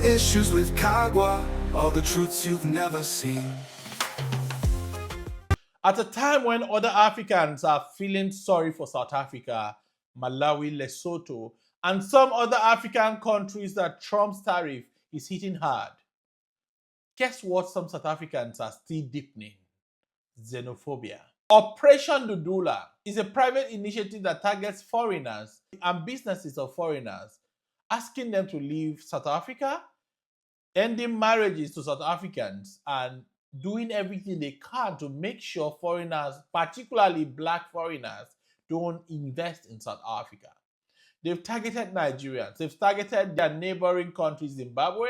issues with Kagwa, all the truths you've never seen. At a time when other Africans are feeling sorry for South Africa, Malawi, Lesotho, and some other African countries that Trump's tariff is hitting hard, guess what some South Africans are still deepening? Xenophobia. Operation Dudula is a private initiative that targets foreigners and businesses of foreigners, asking them to leave South Africa, ending marriages to South Africans, and doing everything they can to make sure foreigners, particularly black foreigners, don't invest in South Africa. They've targeted Nigerians, they've targeted their neighboring countries, Zimbabwe,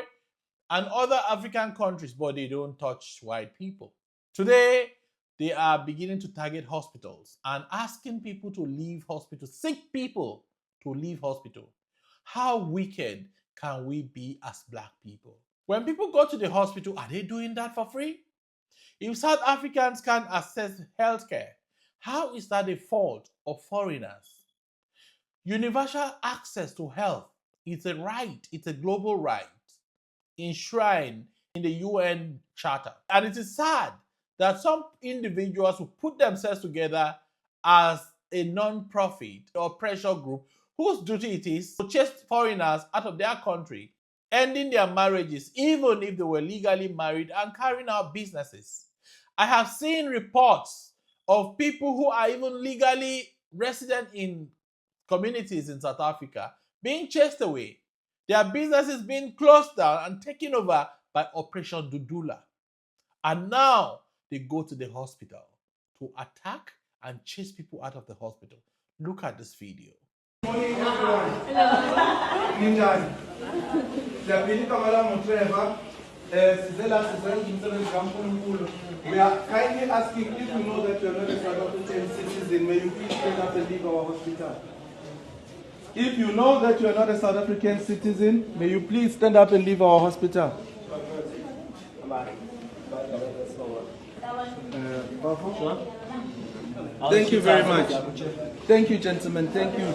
and other African countries, but they don't touch white people. Today, they are beginning to target hospitals and asking people to leave hospital, sick people to leave hospital. How wicked can we be as black people? When people go to the hospital, are they doing that for free? If South Africans can't access healthcare, how is that a fault of foreigners? Universal access to health is a right, it's a global right enshrined in the UN Charter. And it is sad that some individuals who put themselves together as a non-profit or pressure group whose duty it is to chase foreigners out of their country, ending their marriages even if they were legally married and carrying out businesses. I have seen reports of people who are even legally resident in communities in South Africa being chased away, their businesses being closed down and taken over by Operation Dudula. And now they go to the hospital to attack and chase people out of the hospital. Look at this video. Morning, everyone. Hello. We are kindly asking, if you know that you are not a South African citizen, may you please stand up and leave our hospital. If you know that you are not a South African citizen, may you please stand up and leave our hospital. Thank you very much. Thank you, gentlemen. Thank you.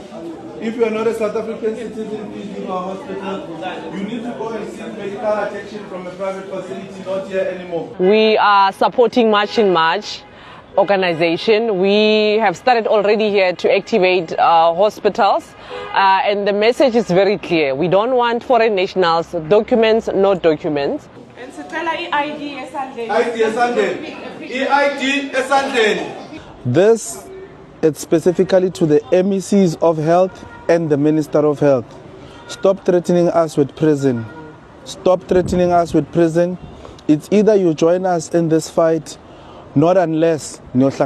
If you are not a South African citizen, please leave our hospital. You need to go and seek medical attention from a private facility, not here anymore. We are supporting March in March organization. We have started already here to activate hospitals, and the message is very clear. We don't want foreign nationals, documents, no documents. This is specifically to the MECs of health and the Minister of Health. Stop threatening us with prison. Stop threatening us with prison. It's either you join us in this fight, not unless Good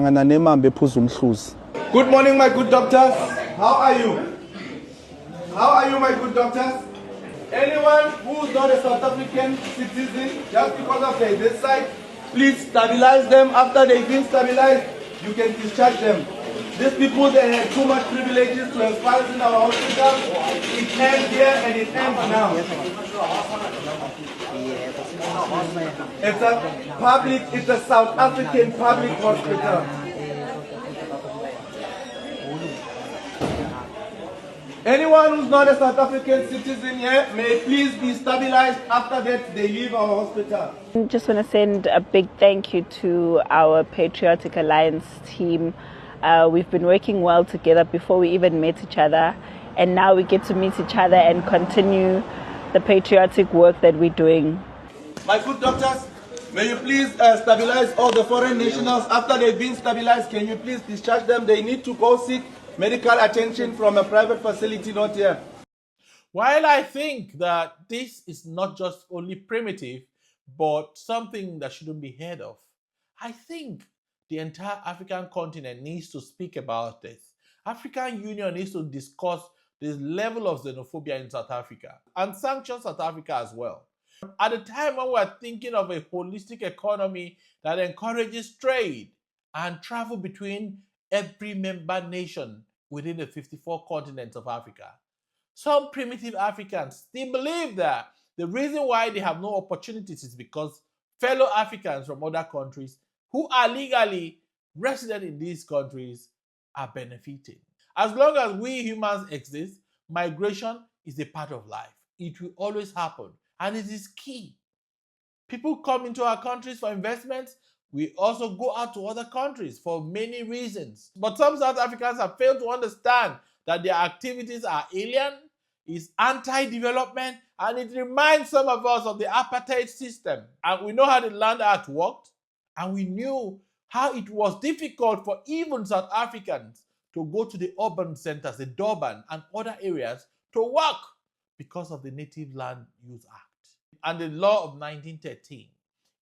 morning, my good doctors. How are you? How are you, my good doctors? Anyone who's not a South African citizen, just because of this side, please stabilize them. After they've been stabilized, you can discharge them. These people, they had too much privileges to have files in our hospital. It ends here and it ends now. It's a South African public hospital. Anyone who's not a South African citizen here may please be stabilized. After that, they leave our hospital. I just want to send a big thank you to our Patriotic Alliance team. We've been working well together before we even met each other, and now we get to meet each other and continue the patriotic work that we're doing. My good doctors, may you please stabilize all the foreign nationals. After they've been stabilized, can you please discharge them? They need to go seek medical attention from a private facility, not here. While I think that this is not just only primitive, but something that shouldn't be heard of, I think the entire African continent needs to speak about this. African Union needs to discuss this level of xenophobia in South Africa and sanction South Africa as well. At a time when we're thinking of a holistic economy that encourages trade and travel between every member nation within the 54 continents of Africa, some primitive Africans still believe that the reason why they have no opportunities is because fellow Africans from other countries who are legally resident in these countries are benefiting. As long as we humans exist, migration is a part of life. It will always happen. And it is key. People come into our countries for investments. We also go out to other countries for many reasons. But some South Africans have failed to understand that their activities are alien, is anti-development, and it reminds some of us of the apartheid system. And we know how the Land Act worked, and we knew how it was difficult for even South Africans to go to the urban centers, the Durban and other areas to work because of the Native Land Use Act and the law of 1913.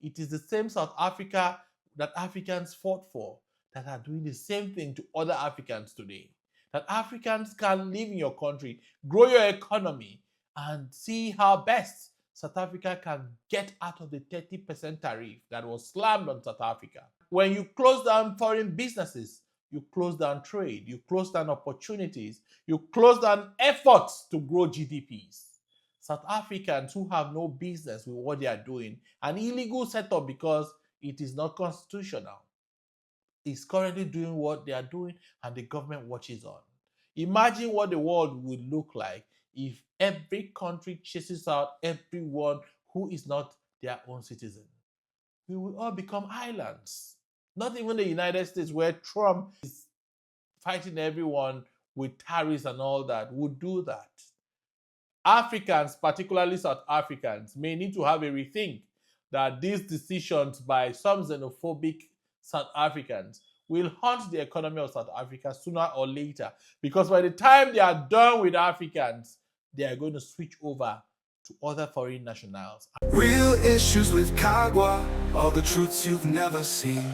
It is the same South Africa that Africans fought for that are doing the same thing to other Africans today. That Africans can live in your country, grow your economy, and see how best South Africa can get out of the 30% tariff that was slammed on South Africa. When you close down foreign businesses, you close down trade, you close down opportunities, you close down efforts to grow GDPs. South Africans who have no business with what they are doing, an illegal setup because it is not constitutional, is currently doing what they are doing and the government watches on. Imagine what the world would look like if every country chases out everyone who is not their own citizen. We will all become islands. Not even the United States, where Trump is fighting everyone with tariffs and all that, would do that. Africans, particularly South Africans, may need to have a rethink that these decisions by some xenophobic South Africans will haunt the economy of South Africa sooner or later. Because by the time they are done with Africans, they are going to switch over to other foreign nationals. Real issues with Kagwa, all the truths you've never seen.